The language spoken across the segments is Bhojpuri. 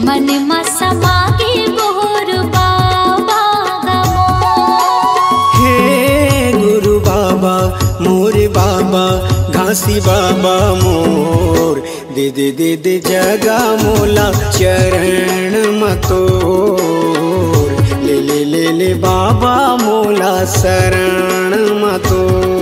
मन मा समागे गुरु बाबा गमो। हे गुरु बाबा मोर बाबा घासी बाबा मोर, दे दे दे दे जगा मोला चरण मतोर, ले ले ले ले बाबा मोला शरण मतोर।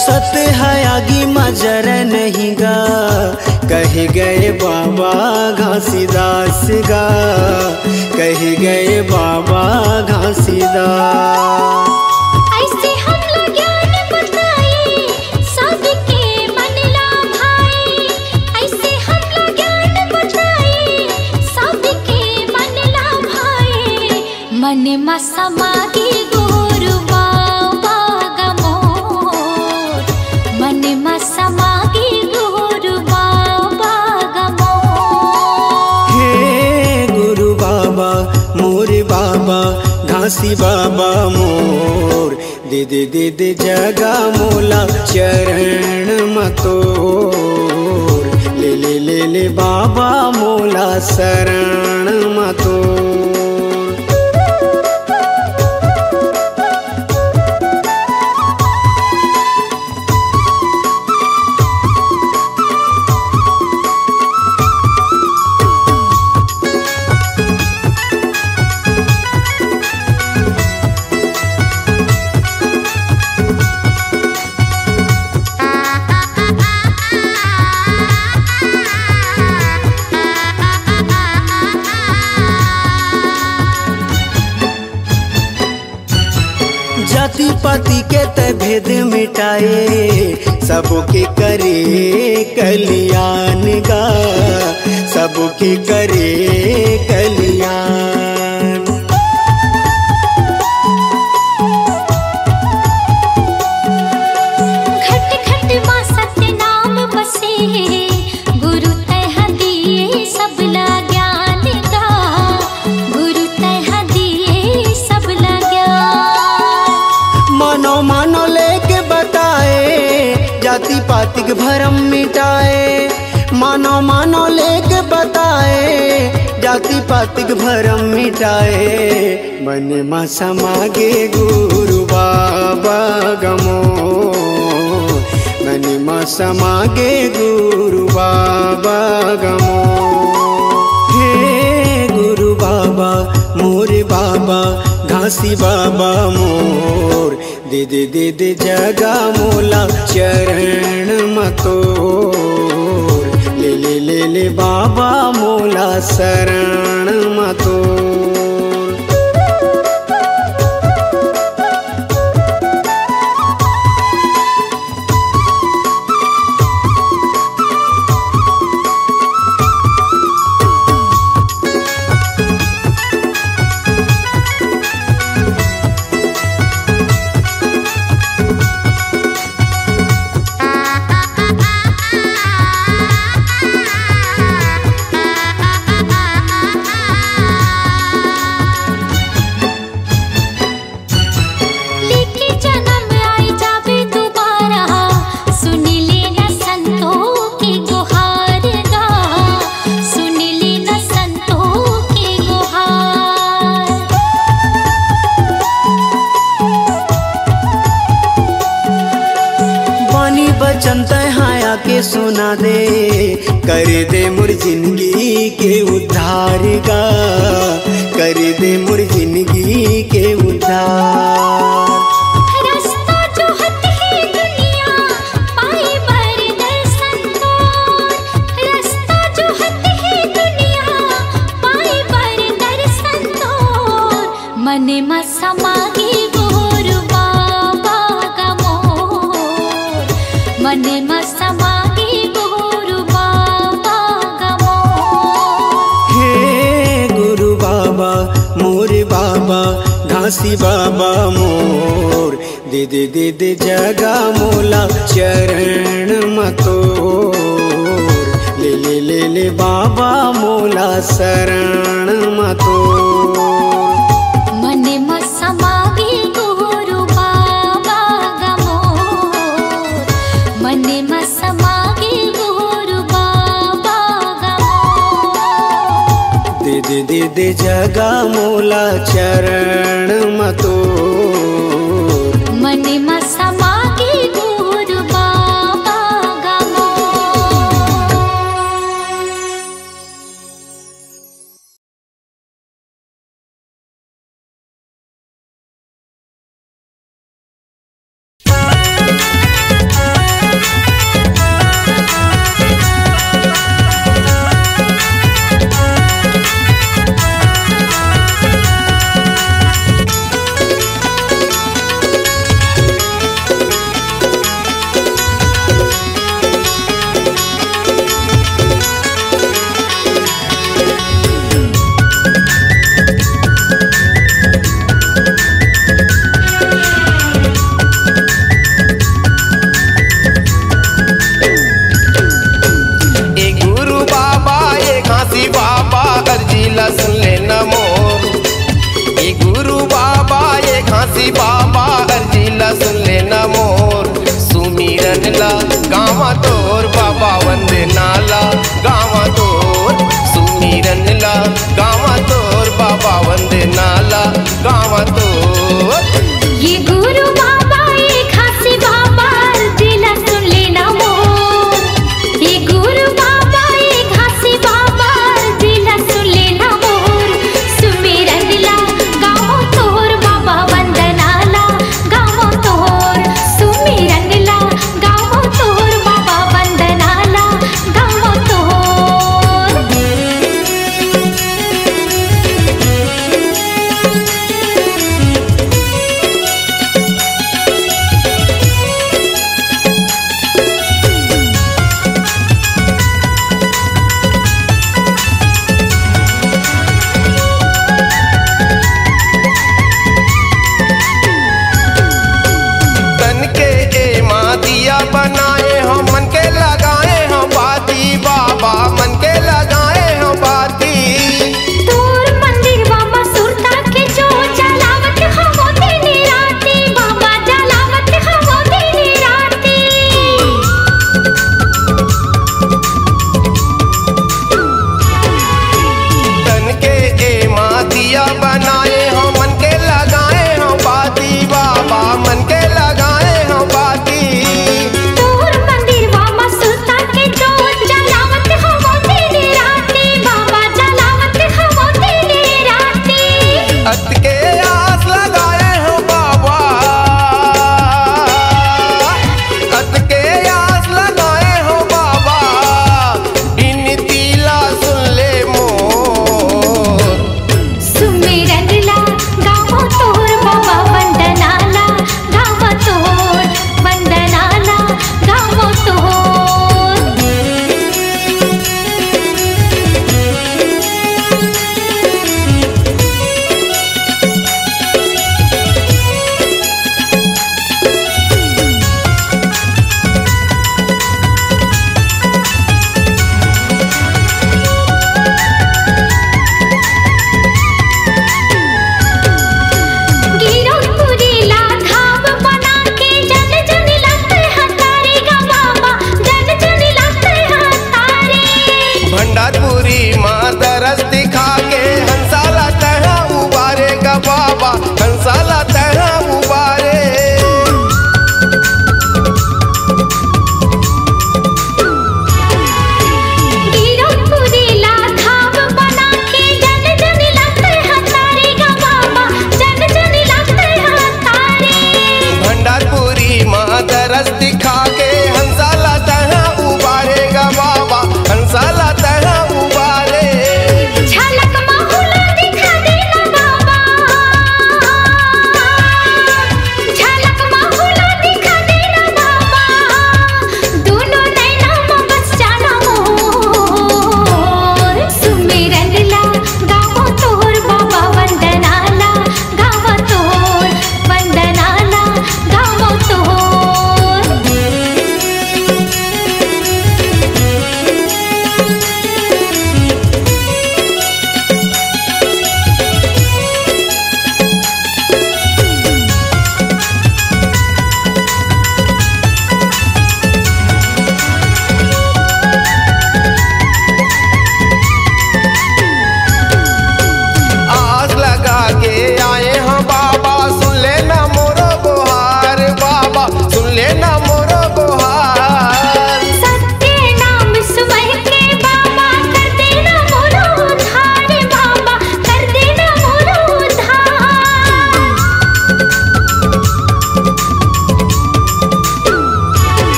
सत्य है आगी मजर नहीं गा, कह गए बाबा घासीदास गा, कह गए बाबा घासीदास। ऐसे हमला ज्ञान बताए सबके मन ला भाई, ऐसे हमला ज्ञान बताए सबके मन ला भाई, मन मा समागे गुरु बाबा गमोर, मन मा समागे गुरु बाबा गमोर। हे गुरु बाबा मोर बाबा घासी बाबा मोर, दे दे दे दे जगा मोला चरण मतोर, ले ले ले ले बाबा मोला शरण मतोर। जाति पाति के ते भेद मिटाए, सबके करे कल्याण गा, सबके करे कल्याण। घट घट मां सत्य नाम बसे, गुरु तह दिए सबला ज्ञान गा, गुरु तह दिए सबला ज्ञान। मानो मानो लेके बताए, जाति पाति के भरम मिटाए, मानो मानो लेके बताए, जाति पाति के भरम मिटाए, मन मा समागे गुरु बाबा गमो, मन मा समागे गुरु बाबा गमो। हे गुरु बाबा मोर बाबा घासी बाबा मोर, दे दे दे दे जगा मोला चरण मतोर, ले ले ले ले बाबा मोला शरण मतोर। वचन तहाया के सुना दे, कर दे मोर जिंदगी के उद्धार गा, कर दे मोर जिंदगी के उद्धार। रास्ता जो हत है दुनिया मने मसमागे गुरु बाबा गमो। हे गुरु बाबा मोर बाबा घासी बाबा मोर दे दे दे दे जगा मोला चरण मतोर ले ले ले ले बाबा मोला शरण मतोर। मने मसमागे गुरु बाबा गमो। मने मसमागे गुरु बाबा गमो। दे दे दे दे जगा मोला चरण मतोर। मने मसमागे गुरु बाबा गमो। सुन लेना मोर ये गुरु बाबा ये घासी बाबा अर्जीला सुन लेना मोर। सुमिरन ला गावा तोर बाबा वंदे नाला गावा तोर। सुमिरन ला गावा तोर बाबा वंदे नाला गावा तोर। ये गुरु बाबा ये घासी बाबा अर्जीला सुन लेना मोर। ये गुरु बाबा ये घासी बाबा अर्जीला सुन लेना मोर। सुमिरन ला गावो तोर बाबा वंदनाला गावो तोर। सुमिरन ला गावो तोर बाबा वंदनाला गावो तोर।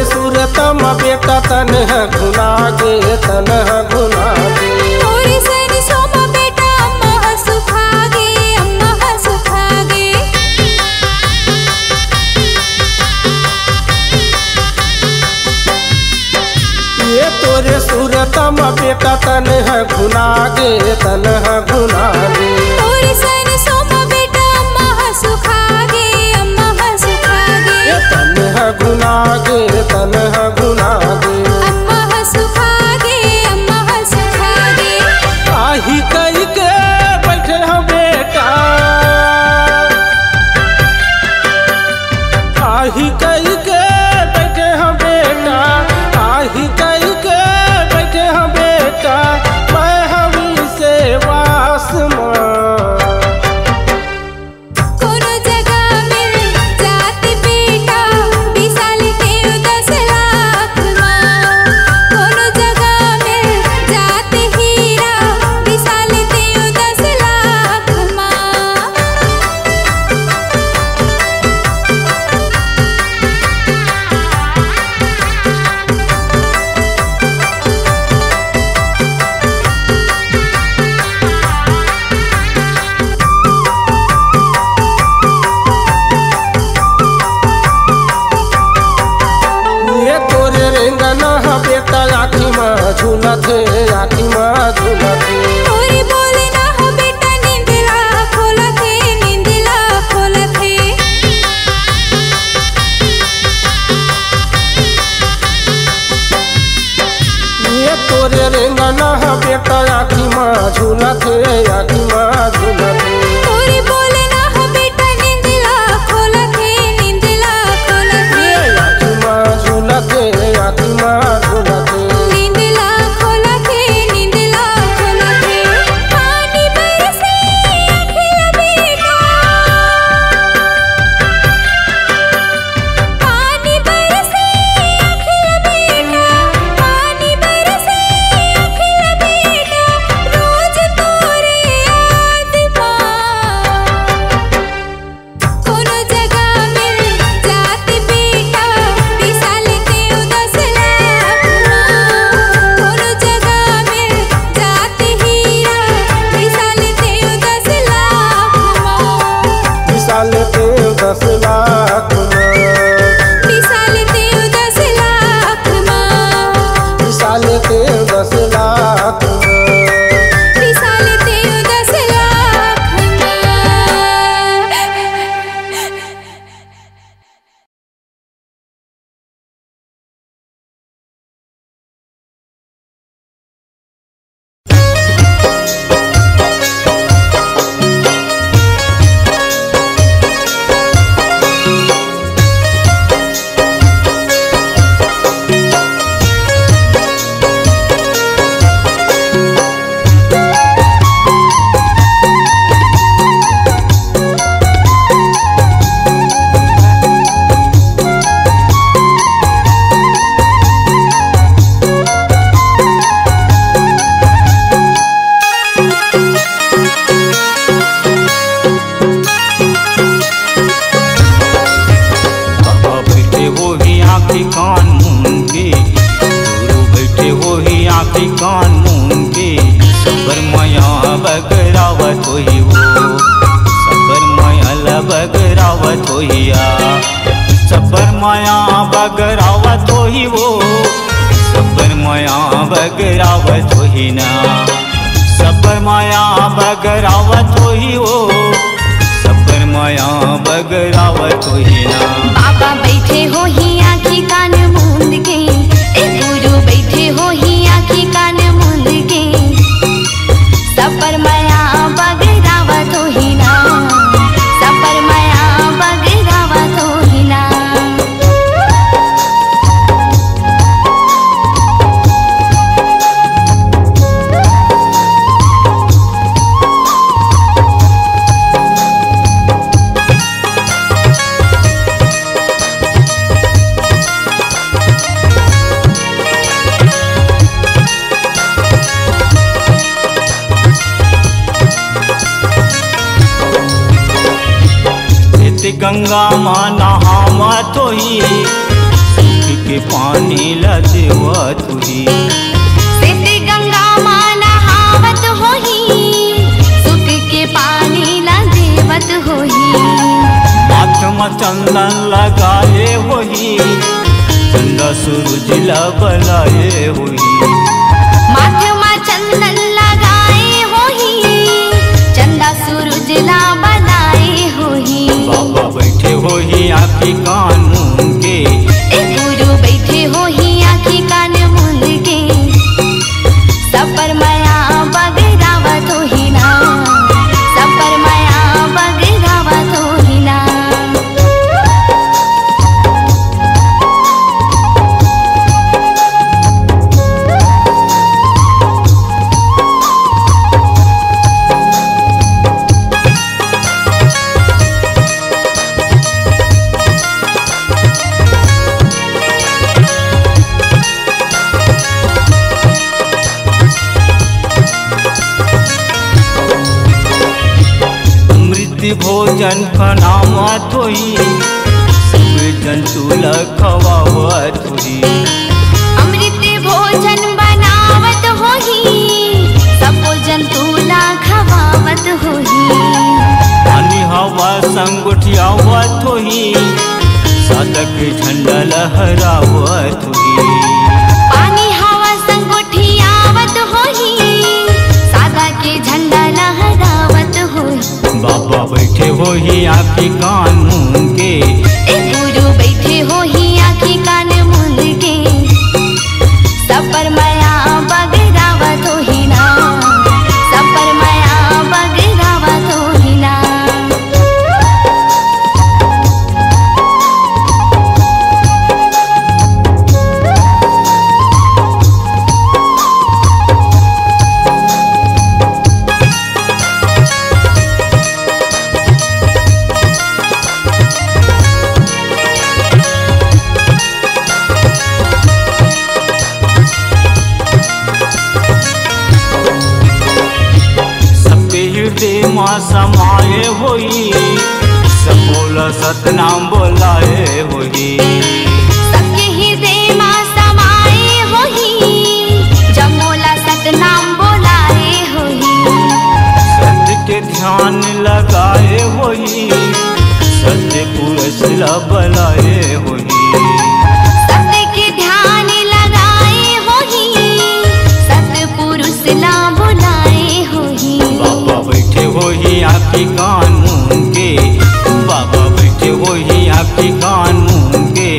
बेटा तन है घुना गे तन है घुना गे थोड़ी सनी सोमा बेटा अम्मा सुखा गे अम्मा सुखा गे ये तोरे सूरत में बेटा तन है घुना गे तन है घुना गे थोड़ी सनी सोमा बेटा अम्मा सुखा गे अम्मा सुखा गे तन है घुना गे तन है घुना गे अम्मा सुखा गे अम्मा सुखा गे आही कई के बैठे हैं बेटा आही कई के बैठे हैं बेटा आही कई के बैठे हैं बेटा मैं हमी से वास कोनो जगह मिल जाती बेटा विशाल के 10 लाख माँ कोनो जगह मिल जाती हीरा विशाल के 10 लाख माँ ये तोरे रेंगना है बेटा आखी में झूलत है आखी में झूलत है थोड़ी बोले ना हो बेटा नींदला खोलत है नींदला खोलत है ये तोरे रेंगना है बेटा आखी में झूलत है आखी में झूलत है थोड़ी बोले ना हो बेटा नींदला खोलत है नींदला खोलत है आखी में झूलत है आखी में झूलत है नींदला खोलत है नींदला खोलत है पानी बरसे अखिल बेटा पानी बरसे अखिल बेटा पानी बरसे अखिल बेटा माया बगरावत होही वो, सबर माया बगरावत होही ना, सबर माया बगरावत होही वो, सबर माया बगरावत होही ना। बाबा बैठे हो ही आँखी कान मूंद के, ए गुरु बैठे हो ही आँखी कान मूंद के, सबर माया बगरावत होही ना, सबर माया बगरावत होही ना। गंगा माँ नहावत होही, सुख के पानी ला देवत होही, सिद्ध गंगा माँ नहावत होही, सुख के पानी ला देवत होही। माथ में चंदन लगाए होही, चंदा सूरज ला बलाए होही, माथ में चंदन लगाए होही, चंदा सूरज ला बनाए होही। बाबा बैठे होही आँखी कान मूंद के, ए गुरु बैठे होही आँखी कान मूंद के, सबर माया बगरावत होही ना, सबर माया बगरावत होही ना। भोजन खनावत होही, सब जंतु ला खवावत होही, अमृत भोजन बनावत होही, सब जंतु ला खवावत होही। पानी हवा संग उठियावत होही, साधक झंडा लहरावत होही, पानी हवा संग उठियावत होही, सादा के झंडा लहरावत होही। बाबा बैठे होही आँखी कान मूंद के, ए गुरु बैठे होही आँखी कान मूंद के, सबर माया बगरावत होही ना, सबर माया बगरावत होही ना। माँ समाये होई, सबोला सतनाम बोलाए होई, सबके हृदय माँ समाये होही, जमोला सतनाम बोलाए होही। सत्य के ध्यान लगाए होई, सत्य पुरुष ला बलाए होई, सत्य के ध्यान लगाए होही, सत्य पुरुष ला बुलाए होही। बाबा बैठे होही आँखी कान मूंद के, बाबा बैठे होही आँखी कान मूंद के,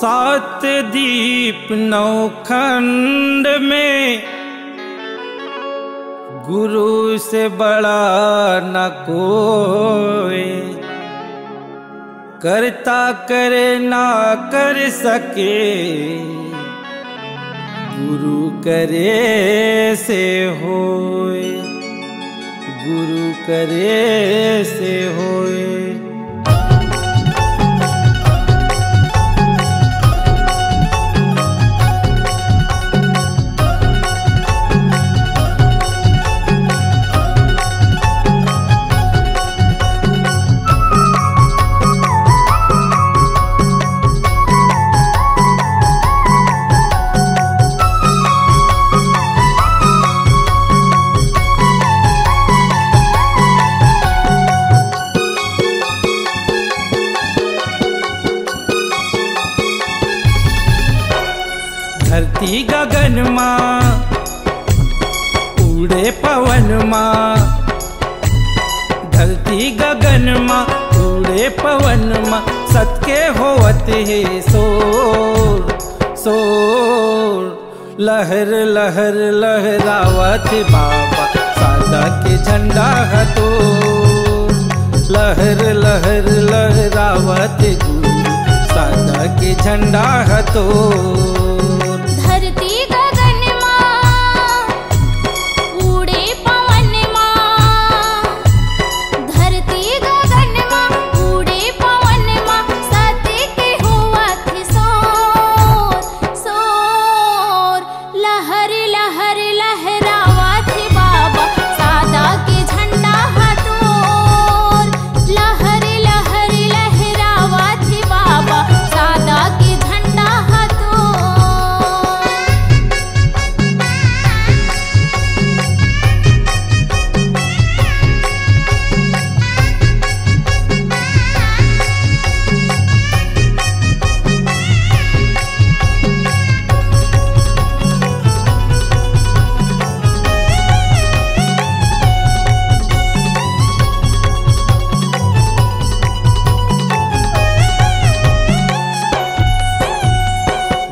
सात दीप नौ खंड में गुरु से बड़ा न कोई, करता करे ना कर सके, गुरु करे से होए, गुरु करे से होए। धरती गगन माँ उड़े पवन माँ, धरती गगन माँ उड़े पवन माँ, सत्के होवत है सोर सोर, लहर लहर लहरावत बाबा सादा के झंडा हतो, लहर लहर लहरावत गुरु सादा के झंडा हतो। धरती गगन माँ उड़े पवन माँ, धरती गगन माँ उड़े पवन माँ, सत्के होवत सोर सोर, लहर लहर लहरावत बाबा सादा के झंडा हतोर, लहर लहर लहरावत बाबा सादा के झंडा हतोर।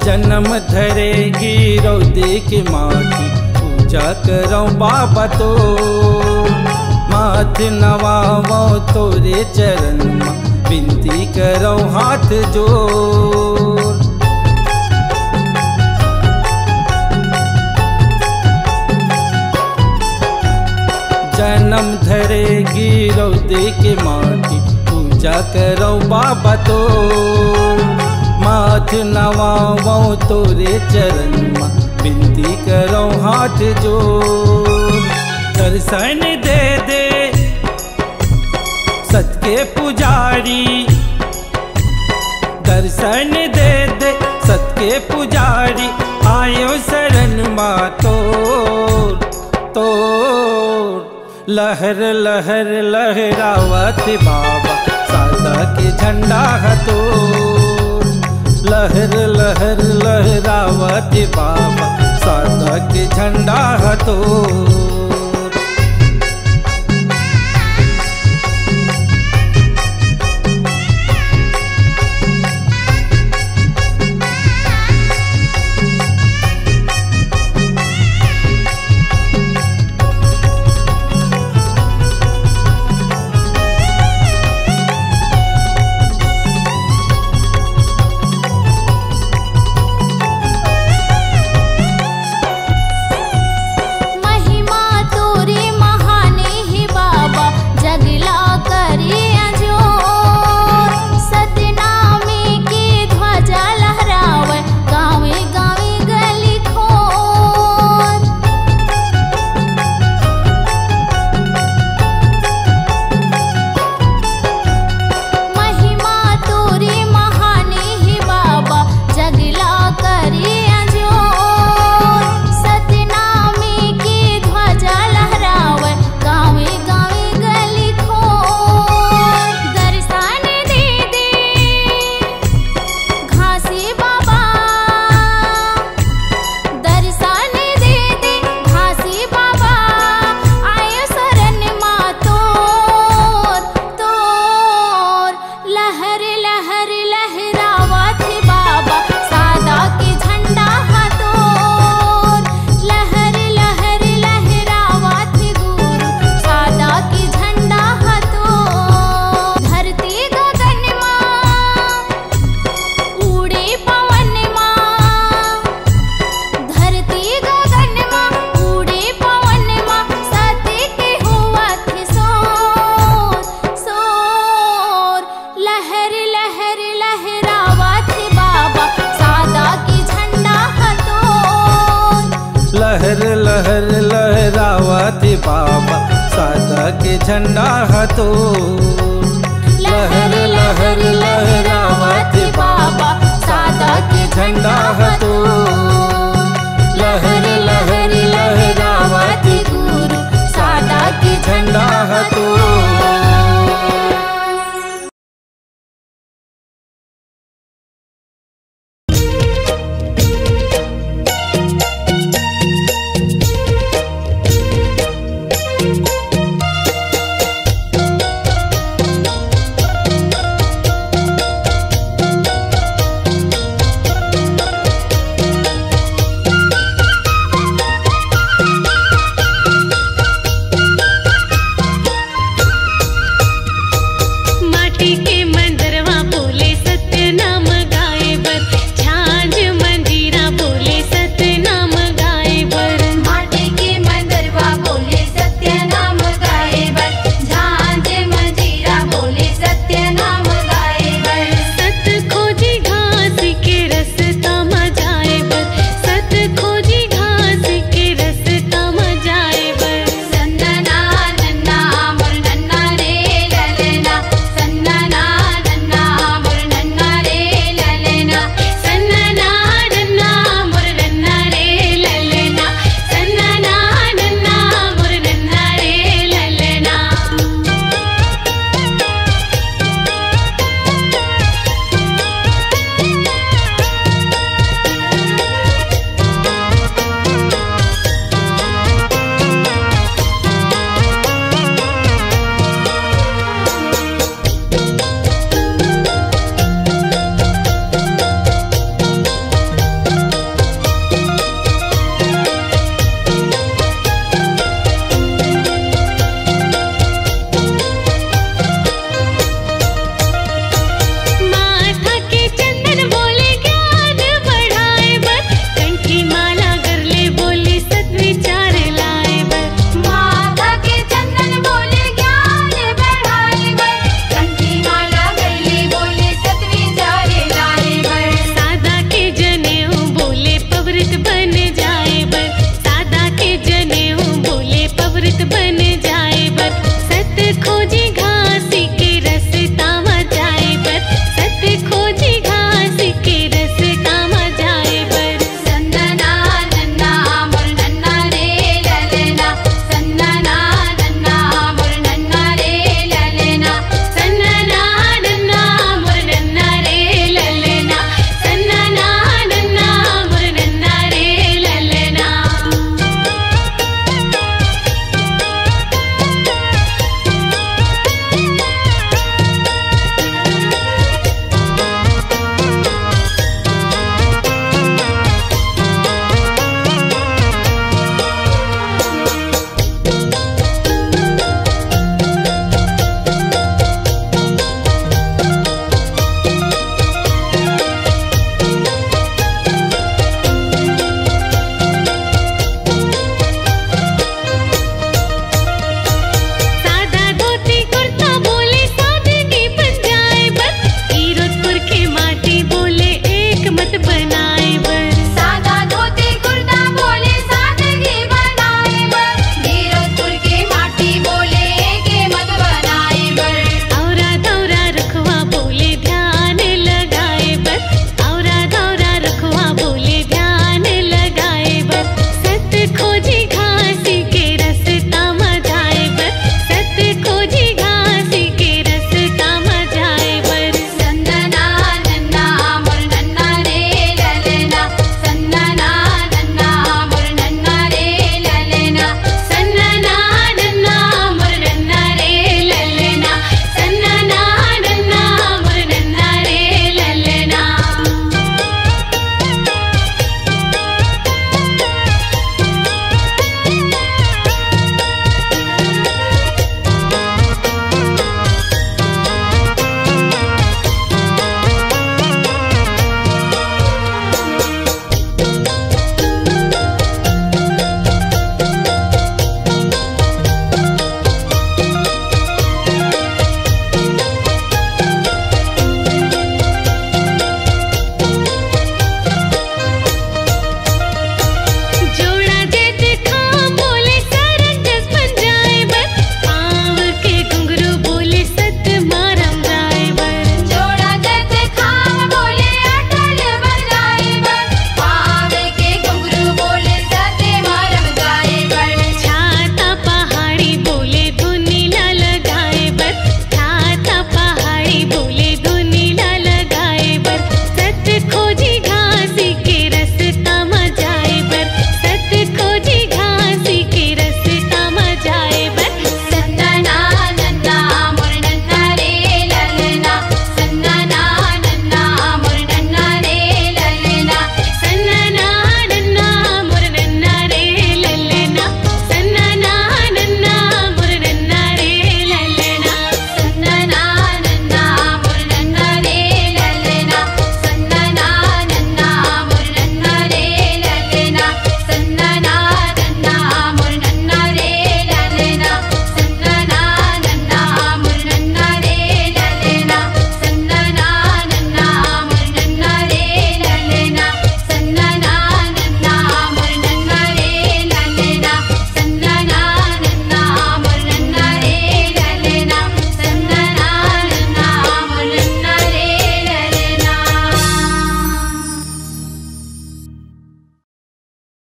जन्म धरेगी रौदे के माटी, पूजा करो बाबा तो, माथ नवावो तोरे चरण माँ, विनती करो हाथ जोड़। जन्म धरेगी रौदे के माटी, पूजा करो बाबा तो, माथ नवावो तोरे चरण माँ, विनती करो हाथ जोड़। दर्शन दे दे सत्के पुजारी, दर्शन दे दे सत्के पुजारी, आयो शरण माँ तोर तोर, लहर लहर लहरावत बाबा सादा के झंडा हतोर, लहर लहर लहरावत बाबा सादा के झंडा हतोर। महिमा लहरावत बाबा सादा के झंडा हतो। लहर लहर लहरावत बाबा सादा के झंडा हतो। लहर